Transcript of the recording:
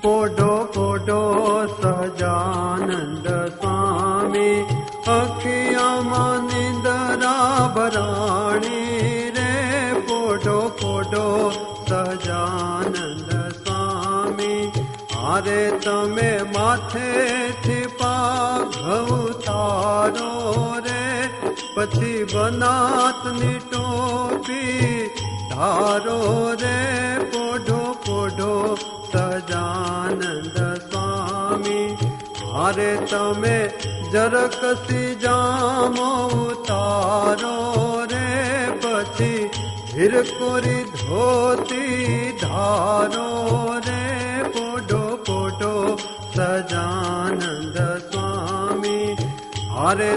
પોઢો પોઢો સહજાનંદ સ્વામી, અખિયામાં નિંદરા ભરાણી રે. પોઢો પોઢો સહજાનંદ સ્વામી, આરે તમે માથેથી પાઘ ઉતારો રે. પછી બનાતની ટોપી ધારો રે. પોઢો પોઢો સહજાનંદ સ્વામી, આરે તમે જરકસી જામો ઉતારો રે. પછી હિરકોરી ધોતી ધારો રે. પોઢો પોઢો સહજાનંદ સ્વામી, આરે